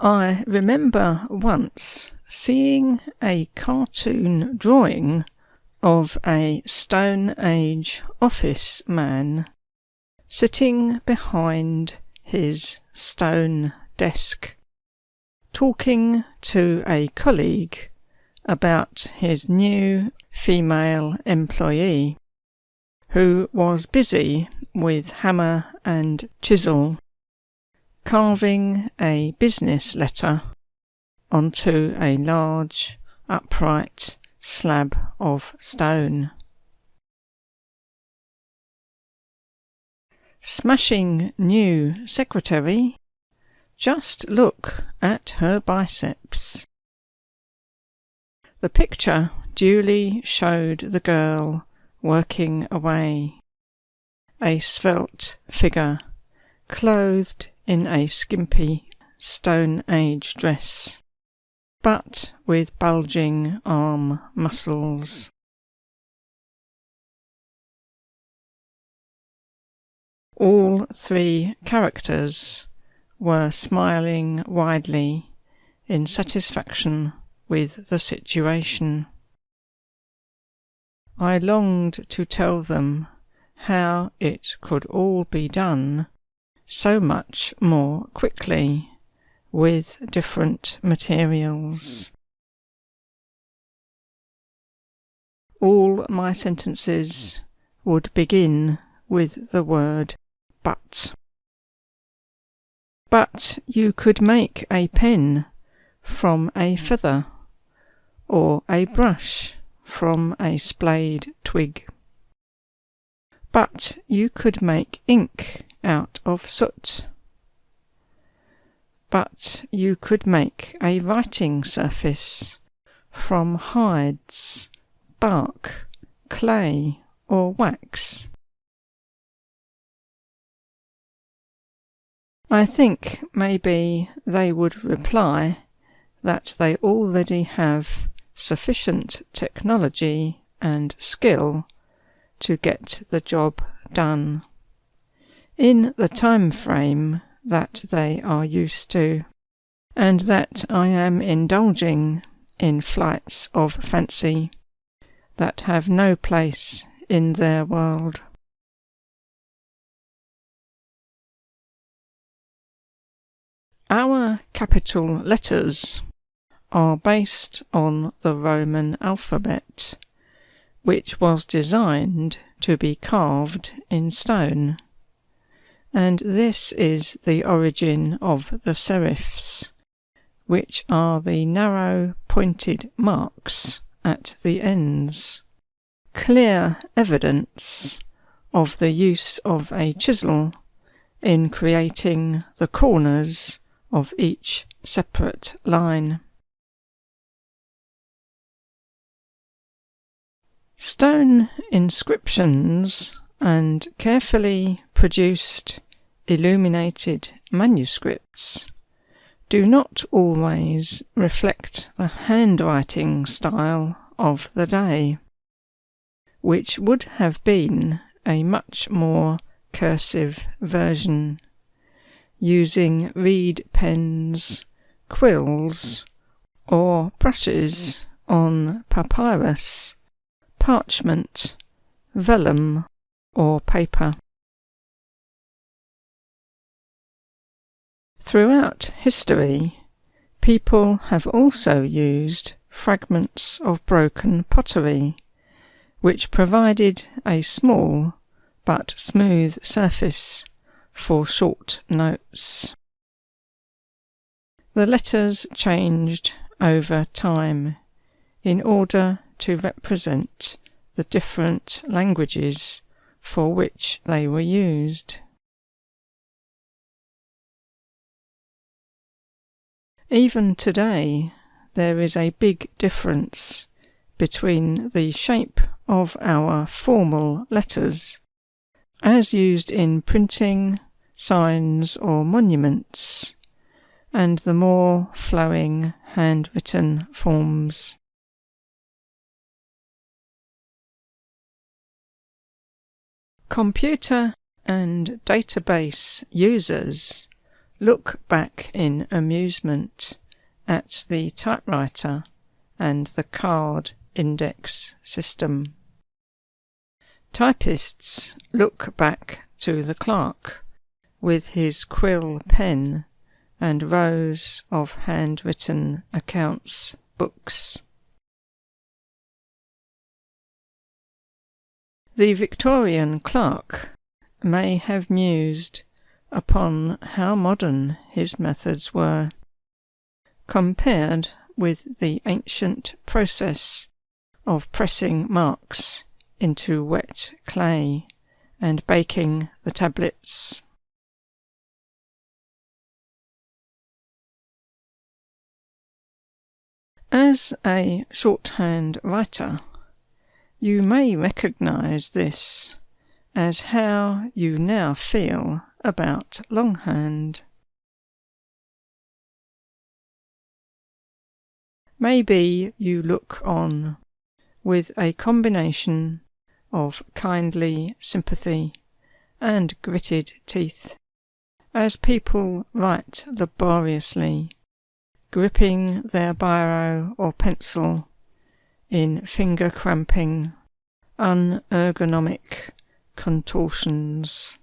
I remember once seeing a cartoon drawing of a Stone Age office man sitting behind his stone desk, talking to a colleague about his new female employee, who was busy with hammer and chisel, carving a business letter onto a large, upright slab of stone. Smashing new secretary, just look at her biceps. The picture duly showed the girl working away, a svelte figure, clothed in a skimpy Stone Age dress, but with bulging arm muscles. All three characters were smiling widely in satisfaction with the situation. I longed to tell them how it could all be done so much more quickly with different materials. All my sentences would begin with the word but. But you could make a pen from a feather, or a brush from a splayed twig. But you could make ink out of soot. But you could make a writing surface from hides, bark, clay, or wax. I think maybe they would reply that they already have sufficient technology and skill to get the job done in the time frame that they are used to, and that I am indulging in flights of fancy that have no place in their world. Our capital letters are based on the Roman alphabet, which was designed to be carved in stone, and this is the origin of the serifs, which are the narrow pointed marks at the ends, clear evidence of the use of a chisel in creating the corners of each separate line. Stone inscriptions and carefully produced illuminated manuscripts do not always reflect the handwriting style of the day, which would have been a much more cursive version, using reed pens, quills, or brushes on papyrus, parchment, vellum, or paper. Throughout history, people have also used fragments of broken pottery, which provided a small but smooth surface for short notes. The letters changed over time in order to represent the different languages for which they were used. Even today, there is a big difference between the shape of our formal letters, as used in printing, signs or monuments, and the more flowing handwritten forms. Computer and database users look back in amusement at the typewriter and the card index system. Typists look back to the clerk with his quill pen and rows of handwritten accounts books. The Victorian clerk may have mused upon how modern his methods were, compared with the ancient process of pressing marks into wet clay and baking the tablets. As a shorthand writer, you may recognise this as how you now feel about longhand. Maybe you look on with a combination of kindly sympathy and gritted teeth as people write laboriously, gripping their biro or pencil in finger-cramping, unergonomic contortions,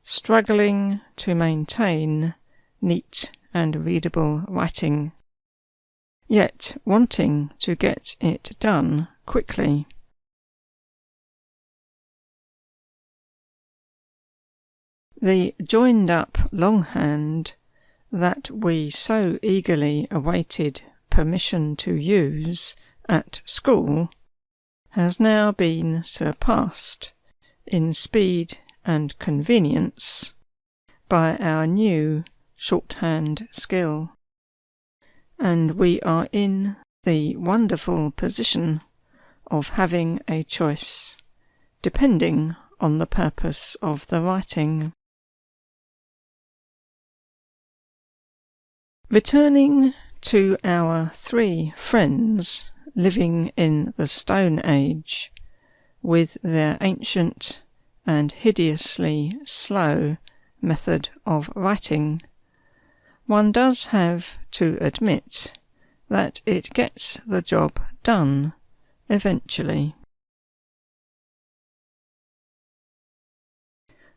struggling to maintain neat and readable writing, yet wanting to get it done quickly. The joined-up longhand that we so eagerly awaited permission to use at school has now been surpassed in speed and convenience by our new shorthand skill, and we are in the wonderful position of having a choice, depending on the purpose of the writing. Returning to our three friends living in the Stone Age, with their ancient and hideously slow method of writing, one does have to admit that it gets the job done eventually.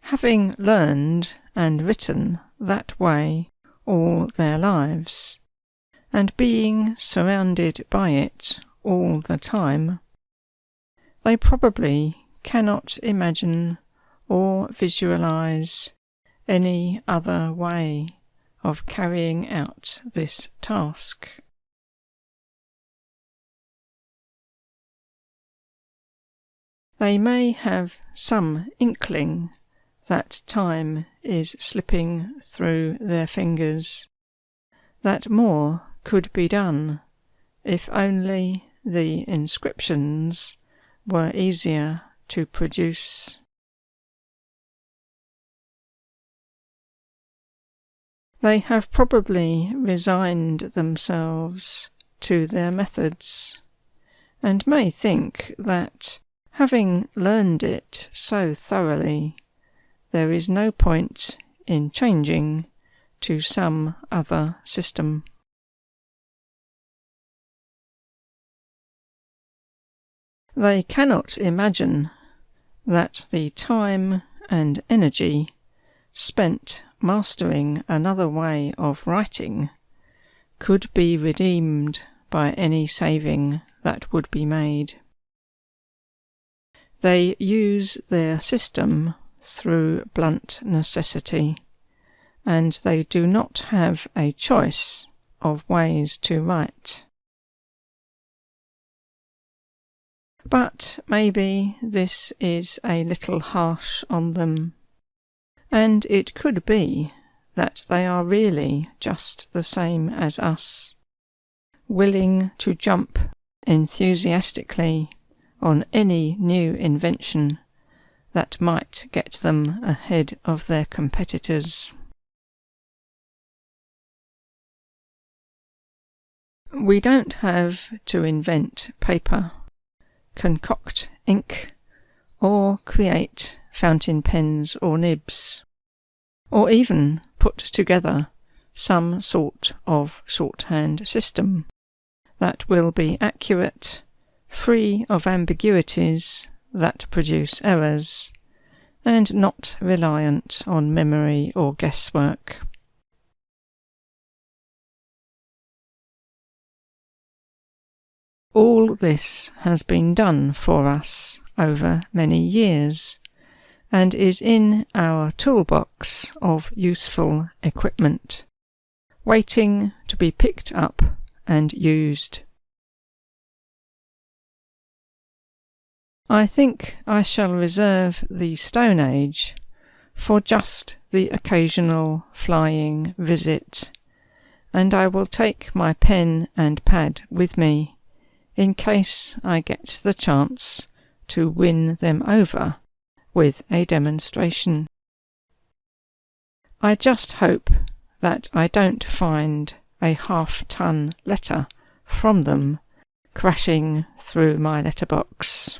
Having learned and written that way all their lives, and being surrounded by it all the time, they probably cannot imagine or visualize any other way of carrying out this task. They may have some inkling that time is slipping through their fingers, that more could be done if only the inscriptions were easier to produce. They have probably resigned themselves to their methods, and may think that, having learned it so thoroughly, there is no point in changing to some other system. They cannot imagine that the time and energy spent mastering another way of writing could be redeemed by any saving that would be made. They use their system through blunt necessity, and they do not have a choice of ways to write. But maybe this is a little harsh on them, and it could be that they are really just the same as us, willing to jump enthusiastically on any new invention that might get them ahead of their competitors. We don't have to invent paper, concoct ink, or create fountain pens or nibs, or even put together some sort of shorthand system that will be accurate, free of ambiguities that produce errors, and not reliant on memory or guesswork. All this has been done for us over many years, and is in our toolbox of useful equipment, waiting to be picked up and used. I think I shall reserve the Stone Age for just the occasional flying visit, and I will take my pen and pad with me in case I get the chance to win them over with a demonstration. I just hope that I don't find a half-ton letter from them crashing through my letterbox.